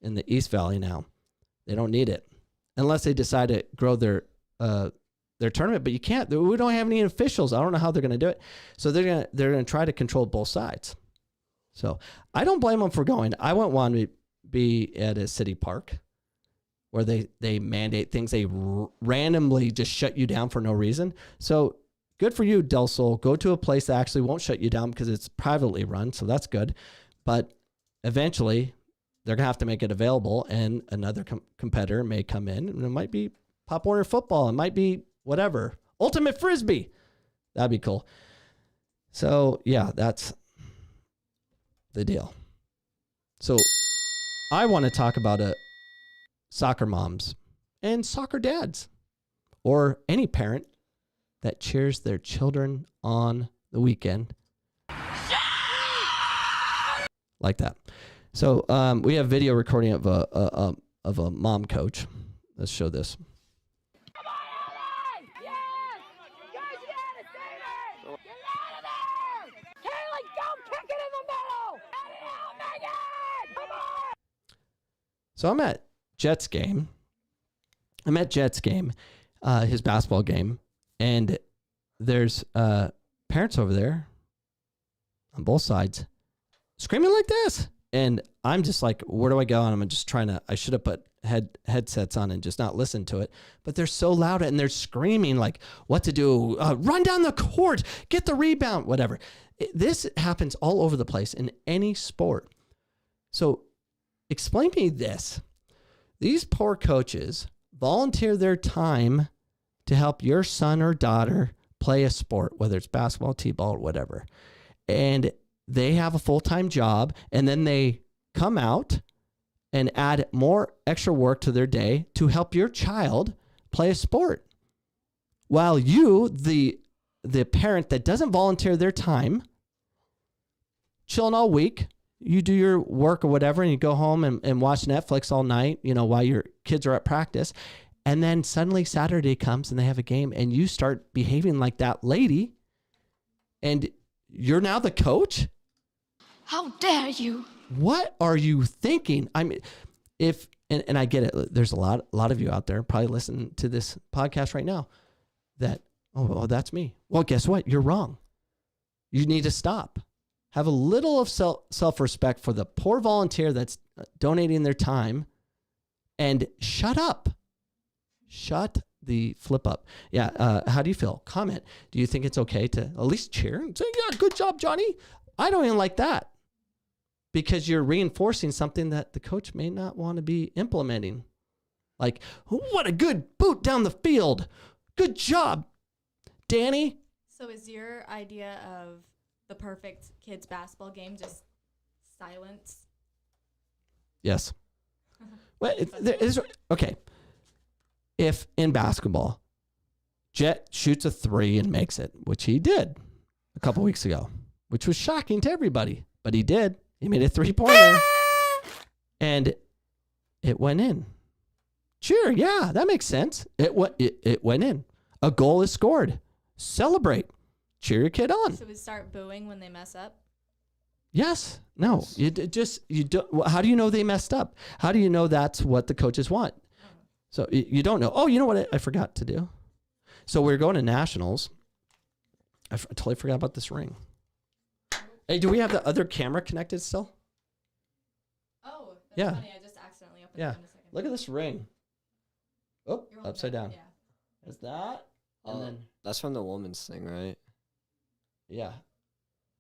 [SPEAKER 4] in the East Valley now. They don't need it unless they decide to grow their tournament, but you can't. We don't have any officials. I don't know how they're going to do it. So they're going to try to control both sides. So I don't blame them for going. I wouldn't want to be at a city park where they mandate things. They randomly just shut you down for no reason. So good for you, Del Sol. Go to a place that actually won't shut you down because it's privately run. So that's good. But eventually they're going to have to make it available and another competitor may come in, and it might be Pop Warner football. It might be whatever. Ultimate Frisbee. That'd be cool. So yeah, that's the deal. So I want to talk about soccer moms and soccer dads or any parent that cheers their children on the weekend. Like that. So we have video recording of a mom coach. Let's show this. So I'm at Jets game. His basketball game, and there's parents over there on both sides, screaming like this. And I'm just like, where do I go? And I'm just trying to, I should have put headsets on and just not listen to it. But they're so loud and they're screaming like what to do. Run down the court, get the rebound, whatever. This happens all over the place in any sport. So explain to me this. These poor coaches volunteer their time to help your son or daughter play a sport, whether it's basketball, t-ball, or whatever. And they have a full-time job, and then they come out and add more extra work to their day to help your child play a sport. While you, the parent that doesn't volunteer their time, chilling all week, you do your work or whatever, and you go home and watch Netflix all night, while your kids are at practice. And then suddenly Saturday comes and they have a game and you start behaving like that lady and you're now the coach?
[SPEAKER 8] How dare you?
[SPEAKER 4] What are you thinking? I mean, and I get it. There's a lot of you out there probably listening to this podcast right now that, oh, well, that's me. Well, guess what? You're wrong. You need to stop. Have a little of self-respect for the poor volunteer that's donating their time and shut up. Shut the flip up. Yeah. How do you feel? Comment. Do you think it's okay to at least cheer and say, yeah, good job, Johnny? I don't even like that because you're reinforcing something that the coach may not want to be implementing. Like, what a good boot down the field. Good job, Danny.
[SPEAKER 6] So is your idea of the perfect kids basketball game just silence?
[SPEAKER 4] Yes. Well, okay. If in basketball, Jet shoots a 3 and makes it, which he did a couple weeks ago, which was shocking to everybody, but he did. He made a 3-pointer and it went in. Cheer. Yeah, that makes sense. It went in. A goal is scored. Celebrate. Cheer your kid on.
[SPEAKER 6] So we start booing when they mess up?
[SPEAKER 4] Yes. No. You don't. How do you know they messed up? How do you know that's what the coaches want? So you don't know. Oh, you know what I forgot to do? So we're going to nationals. I totally forgot about this ring. Hey, do we have the other camera connected still?
[SPEAKER 6] Oh, that's
[SPEAKER 4] Yeah.
[SPEAKER 6] funny. I just accidentally opened
[SPEAKER 4] Yeah.
[SPEAKER 6] it in a second.
[SPEAKER 4] Look at this ring. Oh,
[SPEAKER 6] You're holding
[SPEAKER 4] upside
[SPEAKER 6] it,
[SPEAKER 4] down.
[SPEAKER 6] Yeah.
[SPEAKER 4] Is that? And then,
[SPEAKER 5] That's from the woman's thing, right?
[SPEAKER 4] yeah.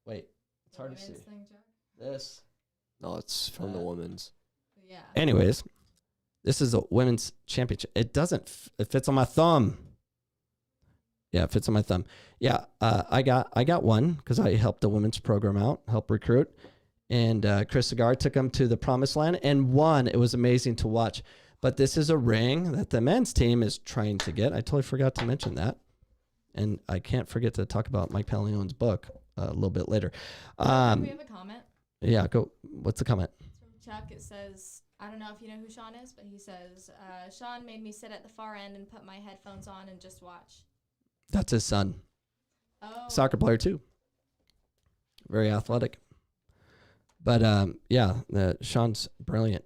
[SPEAKER 4] Wait, it's hard to see.
[SPEAKER 6] Women's thing, Jack?
[SPEAKER 4] This.
[SPEAKER 5] No, it's from the woman's.
[SPEAKER 6] Yeah.
[SPEAKER 4] Anyways, this is a women's championship. It doesn't. It fits on my thumb. Yeah, it fits on my thumb. Yeah, I got one because I helped the women's program out, help recruit, and Chris Cigar took them to the promised land and won. It was amazing to watch. But this is a ring that the men's team is trying to get. I totally forgot to mention that, and I can't forget to talk about Mike Paleone's book a little bit later.
[SPEAKER 6] We have a comment.
[SPEAKER 4] Yeah, go. What's the comment?
[SPEAKER 6] It's from Chuck. It says, I don't know if you know who Sean is, but he says, Sean made me sit at the far end and put my headphones on and just watch.
[SPEAKER 4] That's his son.
[SPEAKER 6] Oh.
[SPEAKER 4] Soccer player too. Very athletic. But yeah, Sean's brilliant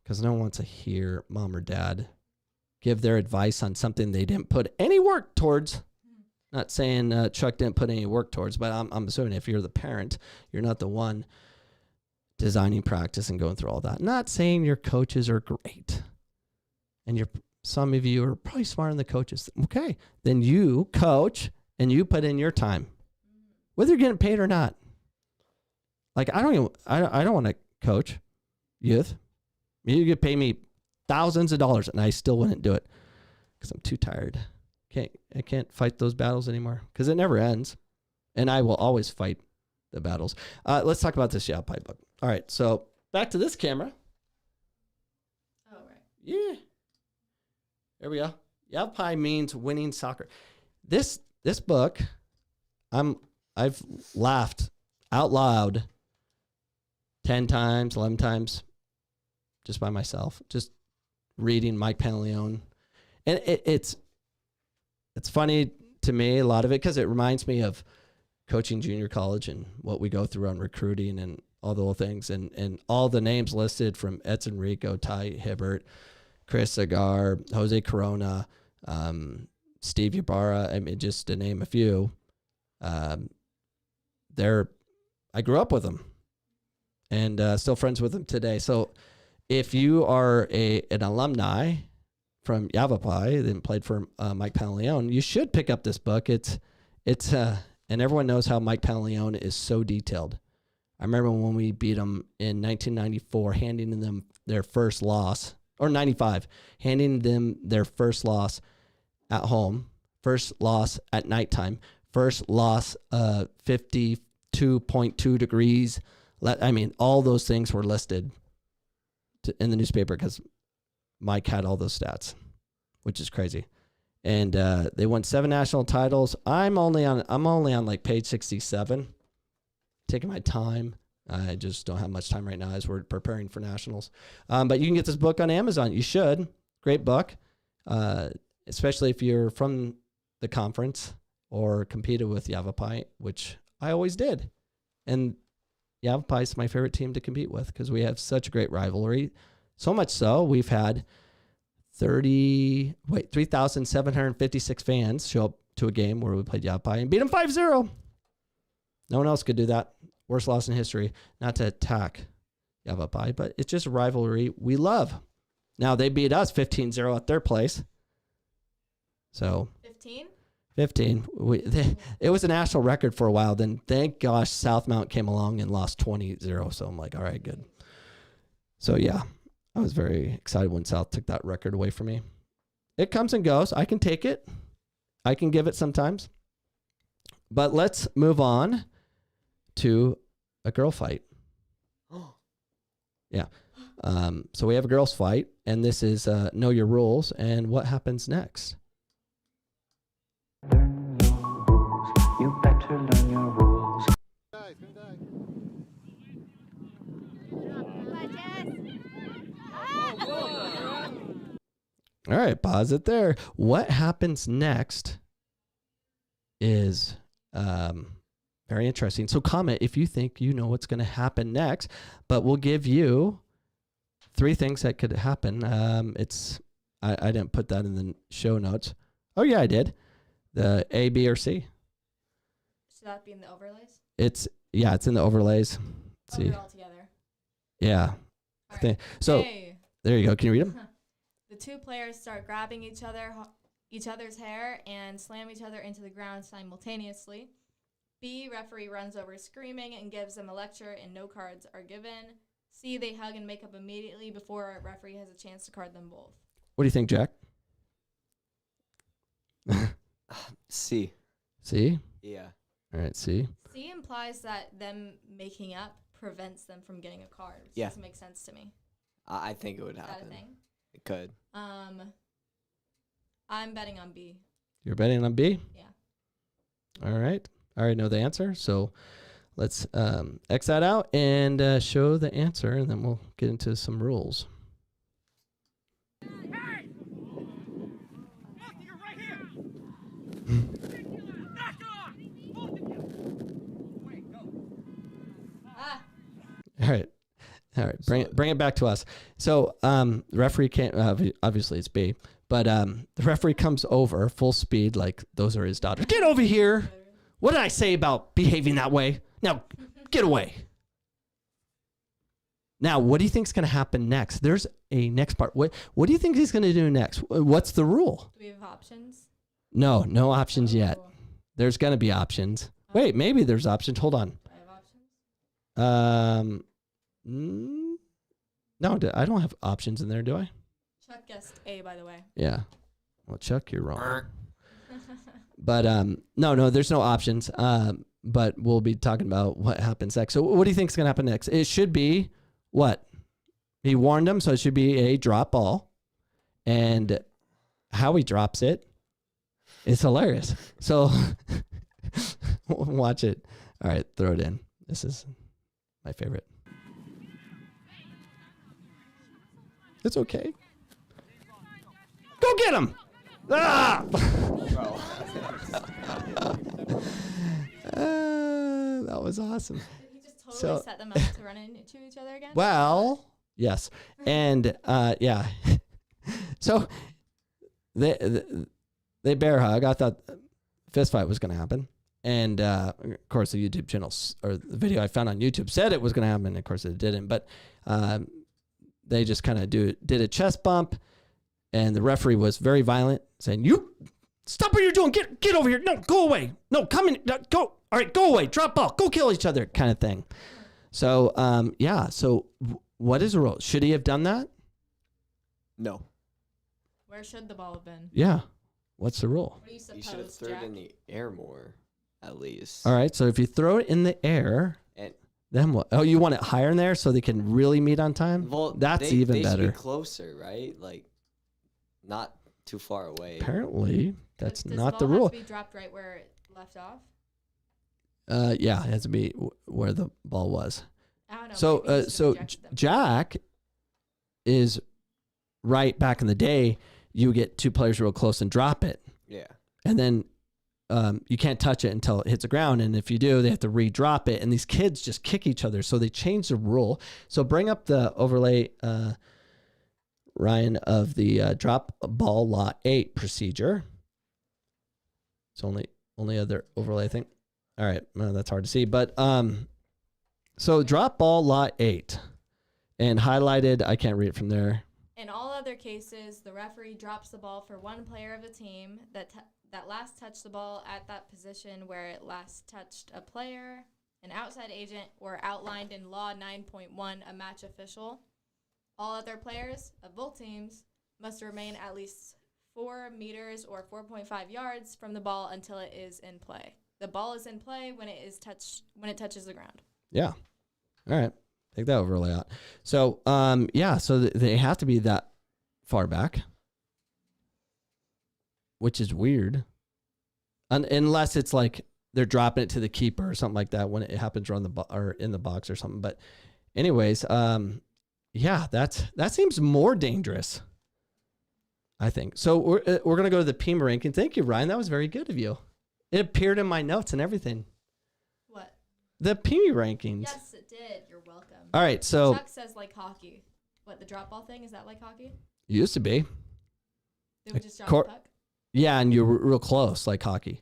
[SPEAKER 4] because no one wants to hear mom or dad give their advice on something they didn't put any work towards. Not saying Chuck didn't put any work towards, but I'm assuming if you're the parent, you're not the one designing practice and going through all that. Not saying your coaches are great. And some of you are probably smarter than the coaches. Okay, then you coach and you put in your time, whether you're getting paid or not. Like I don't want to coach youth. You could pay me thousands of dollars and I still wouldn't do it because I'm too tired. I can't fight those battles anymore because it never ends, and I will always fight the battles. Let's talk about this Yao Pai book. All right, so back to this camera.
[SPEAKER 6] Oh, right.
[SPEAKER 4] Yeah. There we go. Yao Pai means winning soccer. This book, I've laughed out loud 10 times, 11 times, just by myself, just reading Mike Paleone. And it's funny to me, a lot of it, because it reminds me of coaching junior college and what we go through on recruiting and all the little things. And all the names listed from Edson Rico, Ty Hibbert, Chris Cigar, Jose Corona, Steve Ybarra, I mean, just to name a few. I grew up with him, and still friends with him today. So if you are an alumni from Yavapai and played for Mike Pantaleone, you should pick up this book. It's and everyone knows how Mike Pantaleone is so detailed. I remember when we beat them in 1994, handing them their first loss, or 95, handing them their first loss at home, first loss at nighttime, first loss 52.2 degrees. I mean, all those things were listed in the newspaper because Mike had all those stats, which is crazy. And they won 7 national titles. I'm only on like page 67, taking my time. I just don't have much time right now as we're preparing for nationals. But you can get this book on Amazon. You should. Great book, especially if you're from the conference or competed with Yavapai, which I always did. And Yavapai is my favorite team to compete with because we have such a great rivalry. So much so, we've had 3,756 fans show up to a game where we played Yavapai and beat them 5-0. No one else could do that. Worst loss in history. Not to attack Yavapai, but it's just a rivalry we love. Now, they beat us 15-0 at their place. So 15. It was a national record for a while. Then, thank gosh, Southmount came along and lost 20-0. So I'm like, all right, good. So, yeah, I was very excited when South took that record away from me. It comes and goes. I can take it. I can give it sometimes. But let's move on to a girl fight. Yeah. So we have a girls fight, and this is Know Your Rules and what happens next.
[SPEAKER 1] Learn your rules. You better learn your rules.
[SPEAKER 4] All right, pause it there. What happens next is very interesting. So comment if you think you know what's going to happen next, but we'll give you 3 things that could happen. I didn't put that in the show notes. Oh yeah, I did. The A, B, or C.
[SPEAKER 6] Should that be in the overlays?
[SPEAKER 4] It's in the overlays. Let's see.
[SPEAKER 6] They're all together.
[SPEAKER 4] Yeah.
[SPEAKER 6] Right.
[SPEAKER 4] So
[SPEAKER 6] A.
[SPEAKER 4] There you go. Can you read them?
[SPEAKER 6] The 2 players start grabbing each other's hair and slam each other into the ground simultaneously. B, referee runs over screaming and gives them a lecture and no cards are given. C, they hug and make up immediately before a referee has a chance to card them both.
[SPEAKER 4] What do you think, Jack?
[SPEAKER 5] C.
[SPEAKER 4] C?
[SPEAKER 5] Yeah.
[SPEAKER 4] All right, C.
[SPEAKER 6] C implies that them making up prevents them from getting a card, which
[SPEAKER 5] Yeah.
[SPEAKER 6] doesn't make sense to me.
[SPEAKER 5] I think it would
[SPEAKER 6] Is that a
[SPEAKER 5] happen.
[SPEAKER 6] thing?
[SPEAKER 5] It could.
[SPEAKER 6] I'm betting on B.
[SPEAKER 4] You're betting on B?
[SPEAKER 6] Yeah.
[SPEAKER 4] All right. I already know the answer, so let's X that out and show the answer, and then we'll get into some rules. All right. Bring it back to us. So the referee can't. Obviously, it's B, but the referee comes over full speed, like those are his daughters. Get over here! What did I say about behaving that way? Now, get away. Now, what do you think is going to happen next? There's a next part. What do you think he's going to do next? What's the rule?
[SPEAKER 6] Do we have options?
[SPEAKER 4] No options yet. There's going to be options. Wait, maybe there's options. Hold on.
[SPEAKER 6] Do I have options?
[SPEAKER 4] No, I don't have options in there, do I?
[SPEAKER 6] Chuck guessed A, by the way.
[SPEAKER 4] Yeah. Well, Chuck, you're wrong. But no, there's no options. But we'll be talking about what happens next. So what do you think is going to happen next? It should be what? He warned him, so it should be a drop ball. And how he drops it is hilarious. So watch it. All right, throw it in. This is my favorite. It's okay. Go get him! Ah! That was awesome.
[SPEAKER 6] Did he just totally set them up to run into each other again?
[SPEAKER 4] Well, yes. And yeah. So they bear hug. I thought fist fight was going to happen. And of course, the YouTube channel or the video I found on YouTube said it was going to happen. Of course, it didn't. But they just kind of did a chest bump, and the referee was very violent, saying, "You stop what you're doing. Get over here. No, go away. No, come in. No, go. All right, go away. Drop ball. Go kill each other," kind of thing. So yeah. So what is the rule? Should he have done that?
[SPEAKER 5] No.
[SPEAKER 6] Where should the ball have been?
[SPEAKER 4] Yeah. What's the rule?
[SPEAKER 6] What do you
[SPEAKER 5] You should have
[SPEAKER 6] suppose,
[SPEAKER 5] thrown it
[SPEAKER 6] Jack?
[SPEAKER 5] in the air more, at least.
[SPEAKER 4] All right. So if you throw it in the air,
[SPEAKER 5] And
[SPEAKER 4] then what? Oh, you want it higher in there so they can really meet on time?
[SPEAKER 5] well,
[SPEAKER 4] That's
[SPEAKER 5] they
[SPEAKER 4] even
[SPEAKER 5] should
[SPEAKER 4] better.
[SPEAKER 5] be closer, right? Like, not too far away.
[SPEAKER 4] Apparently, that's
[SPEAKER 6] Does
[SPEAKER 4] not the
[SPEAKER 6] ball
[SPEAKER 4] rule.
[SPEAKER 6] have to be dropped right where it left off?
[SPEAKER 4] Yeah, it has to be where the ball was.
[SPEAKER 6] I don't know.
[SPEAKER 4] So,
[SPEAKER 6] maybe you should
[SPEAKER 4] so
[SPEAKER 6] object them.
[SPEAKER 4] Jack is right. Back in the day, you get two players real close and drop it,
[SPEAKER 5] Yeah.
[SPEAKER 4] and then you can't touch it until it hits the ground. And if you do, they have to re-drop it. And these kids just kick each other, so they changed the rule. So bring up the overlay, Ryan, of the drop ball law 8 procedure. It's only other overlay, I think. All right, that's hard to see, but so drop ball law 8, and highlighted. I can't read it from there.
[SPEAKER 6] In all other cases, the referee drops the ball for one player of the team that last touched the ball at that position where it last touched a player, an outside agent, or outlined in Law 9.1, a match official. All other players of both teams must remain at least 4 meters or 4.5 yards from the ball until it is in play. The ball is in play when it touches the ground.
[SPEAKER 4] Yeah. All right. Take that overlay out. So, yeah, so they have to be that far back, which is weird. Unless it's like they're dropping it to the keeper or something like that when it happens around or in the box or something. But anyways, yeah, that seems more dangerous, I think. So we're going to go to the Pima ranking. Thank you, Ryan. That was very good of you. It appeared in my notes and everything.
[SPEAKER 6] What?
[SPEAKER 4] The Pima rankings.
[SPEAKER 6] Yes, it did. You're welcome.
[SPEAKER 4] All right, so
[SPEAKER 6] Chuck says like hockey. What, the drop ball thing? Is that like hockey?
[SPEAKER 4] used to be.
[SPEAKER 6] They would just drop
[SPEAKER 4] Cor-
[SPEAKER 6] the puck?
[SPEAKER 4] Yeah, and you're real close, like hockey.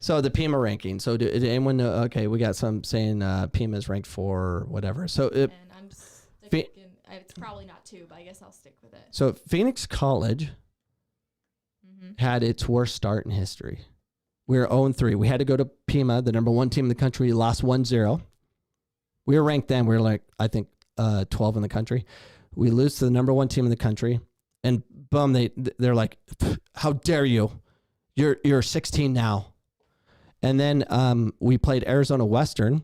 [SPEAKER 4] So the Pima ranking. So did anyone know? Okay, we got some saying Pima is ranked 4 whatever. So
[SPEAKER 6] And I'm sticking, it's probably not 2, but I guess I'll stick with it.
[SPEAKER 4] so Phoenix College
[SPEAKER 6] Mm-hmm.
[SPEAKER 4] had its worst start in history. We were 0-3. We had to go to Pima, the number 1 team in the country, lost 1-0. We were ranked then. We were like, I think, 12 in the country. We lose to the number 1 team in the country, and boom, they're like, "How dare you? You're 16 now." And then we played Arizona Western,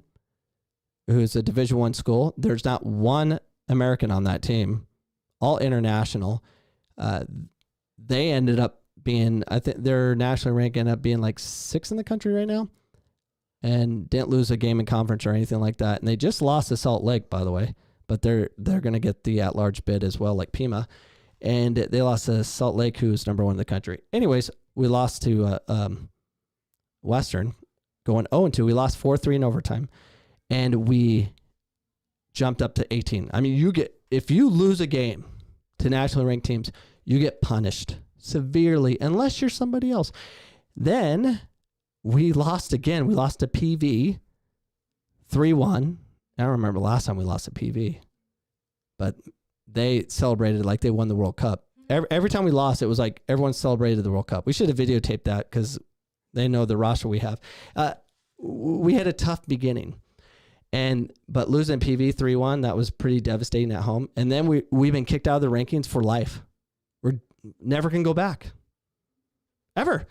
[SPEAKER 4] who's a Division I school. There's not one American on that team, all international. They ended up being, I think their national rank ended up being like 6 in the country right now, and didn't lose a game in conference or anything like that. And they just lost to Salt Lake, by the way, but they're going to get the at-large bid as well, like Pima. And they lost to Salt Lake, who's number 1 in the country. Anyways, we lost to Western, going 0-2. We lost 4-3 in overtime, and we jumped up to 18. I mean, if you lose a game to nationally ranked teams, you get punished severely unless you're somebody else. Then we lost again. We lost to PV 3-1. I don't remember last time we lost to PV, but they celebrated like they won the World Cup. Every time we lost, it was like everyone celebrated the World Cup. We should have videotaped that because they know the roster we have. We had a tough beginning, but losing PV 3-1, that was pretty devastating at home. And then we've been kicked out of the rankings for life. We're never can go back, ever.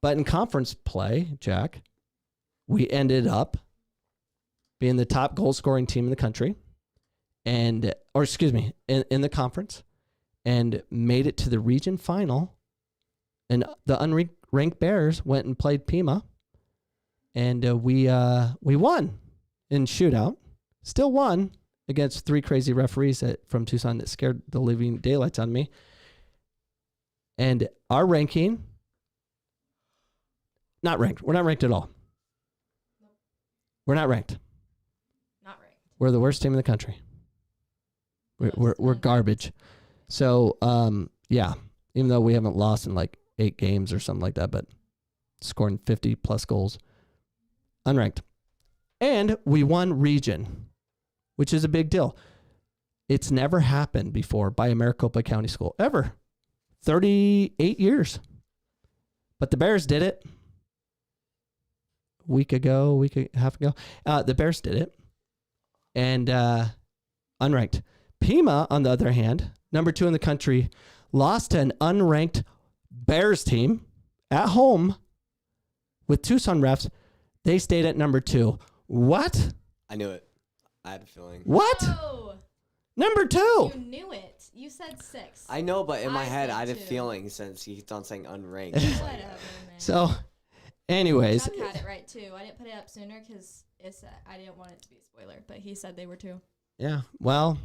[SPEAKER 4] But in conference play, Jack, we ended up being the top goal scoring team in the country, in the conference, and made it to the region final. And the unranked Bears went and played Pima, and we won in shootout. Still won against 3 crazy referees from Tucson that scared the living daylights on me. And our ranking, not ranked. We're not ranked at all. We're not ranked.
[SPEAKER 6] Not ranked.
[SPEAKER 4] We're the worst team in the country. We're garbage. So yeah, even though we haven't lost in like 8 games or something like that, but scoring 50 plus goals, unranked. And we won region, which is a big deal. It's never happened before by a Maricopa County school, ever. 38 years. But the Bears did it. Week and a half ago. The Bears did it. And unranked. Pima, on the other hand, number 2 in the country, lost to an unranked Bears team at home with Tucson refs. They stayed at number 2. What?
[SPEAKER 5] I knew it. I had a feeling.
[SPEAKER 4] What?
[SPEAKER 6] No.
[SPEAKER 4] Number 2.
[SPEAKER 6] You knew it. You said 6.
[SPEAKER 5] I know, but in my head,
[SPEAKER 6] said
[SPEAKER 5] I had a
[SPEAKER 6] 2.
[SPEAKER 5] feeling since he keeps on saying unranked.
[SPEAKER 6] Whatever, man.
[SPEAKER 4] So, anyways.
[SPEAKER 6] Chuck had it right, too. I didn't put it up sooner because I didn't want it to be a spoiler, but he said they were 2.
[SPEAKER 4] Yeah, well,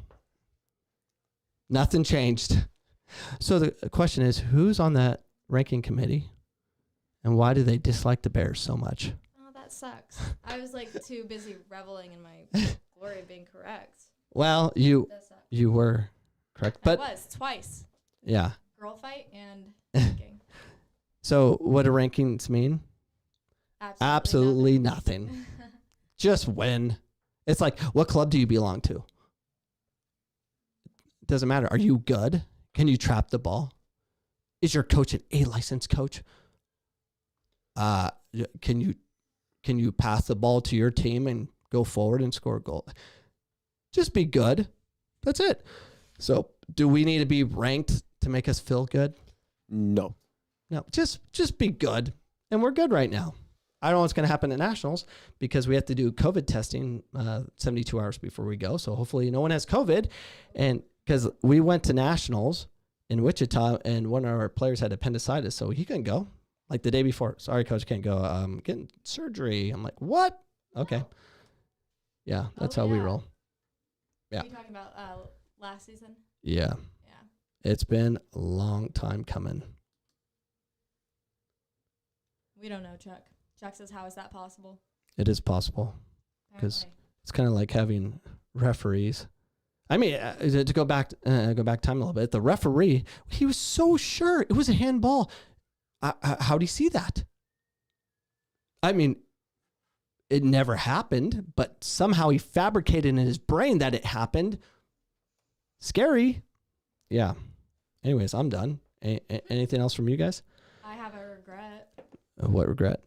[SPEAKER 4] nothing changed. So the question is, who's on that ranking committee, and why do they dislike the Bears so much?
[SPEAKER 6] Oh, that sucks. I was like too busy reveling in my glory of being correct.
[SPEAKER 4] Well, you were correct, but
[SPEAKER 6] I was twice.
[SPEAKER 4] yeah.
[SPEAKER 6] Girl fight and ranking.
[SPEAKER 4] So what do rankings mean? Absolutely nothing. Just win. It's like, what club do you belong to? It doesn't matter. Are you good? Can you trap the ball? Is your coach an A licensed coach? Can you pass the ball to your team and go forward and score a goal? Just be good. That's it. So do we need to be ranked to make us feel good?
[SPEAKER 5] No.
[SPEAKER 4] No, just be good. And we're good right now. I don't know what's going to happen at Nationals because we have to do COVID testing 72 hours before we go. So hopefully no one has COVID. And because we went to Nationals in Wichita and one of our players had appendicitis, so he couldn't go. Like the day before. Sorry, coach, can't go. Getting surgery. I'm like, what? Okay. Yeah, that's how we roll. Yeah.
[SPEAKER 6] Are you talking about last season?
[SPEAKER 4] Yeah.
[SPEAKER 6] Yeah.
[SPEAKER 4] It's been a long time coming.
[SPEAKER 6] We don't know, Chuck. Chuck says, how is that possible?
[SPEAKER 4] It is possible. Because
[SPEAKER 6] Apparently.
[SPEAKER 4] it's kind of like having referees. I mean, to go back time a little bit, the referee, he was so sure it was a handball. How do you see that? I mean, it never happened, but somehow he fabricated in his brain that it happened. Scary. Yeah. Anyways, I'm done. Anything else from you guys?
[SPEAKER 6] I have a regret.
[SPEAKER 4] What regret?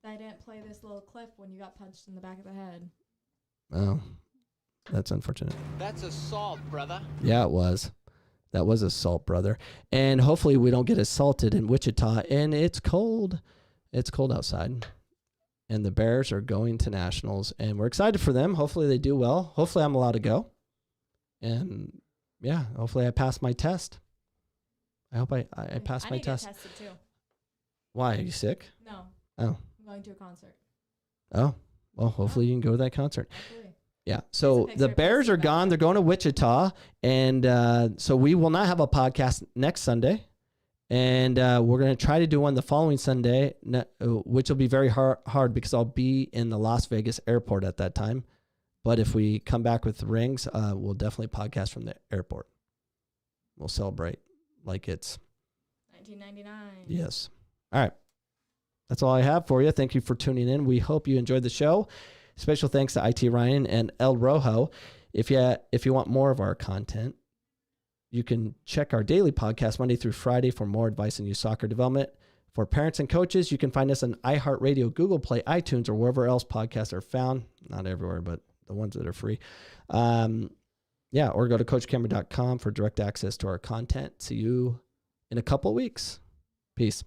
[SPEAKER 6] I didn't play this little clip when you got punched in the back of the head.
[SPEAKER 4] Oh, that's unfortunate.
[SPEAKER 9] That's assault, brother.
[SPEAKER 4] Yeah, it was. That was assault, brother. And hopefully we don't get assaulted in Wichita. And it's cold. It's cold outside. And the Bears are going to Nationals. And we're excited for them. Hopefully they do well. Hopefully I'm allowed to go. And, yeah, hopefully I pass my test. I hope I pass my test.
[SPEAKER 6] I need to get tested, too.
[SPEAKER 4] Why? Are you sick?
[SPEAKER 6] No.
[SPEAKER 4] Oh.
[SPEAKER 6] I'm going to a concert.
[SPEAKER 4] Oh. Well, hopefully you can go to that concert.
[SPEAKER 6] Hopefully.
[SPEAKER 4] Yeah. So the Bears are gone. They're going to Wichita. And so we will not have a podcast next Sunday. And we're going to try to do one the following Sunday, which will be very hard because I'll be in the Las Vegas airport at that time. But if we come back with rings, we'll definitely podcast from the airport. We'll celebrate like it's
[SPEAKER 6] 1999.
[SPEAKER 4] Yes. All right. That's all I have for you. Thank you for tuning in. We hope you enjoyed the show. Special thanks to IT Ryan and El Rojo. If you want more of our content, you can check our daily podcast Monday through Friday for more advice in youth soccer development. For parents and coaches, you can find us on iHeartRadio, Google Play, iTunes, or wherever else podcasts are found. Not everywhere, but the ones that are free. Or go to coachcameron.com for direct access to our content. See you in a couple weeks. Peace.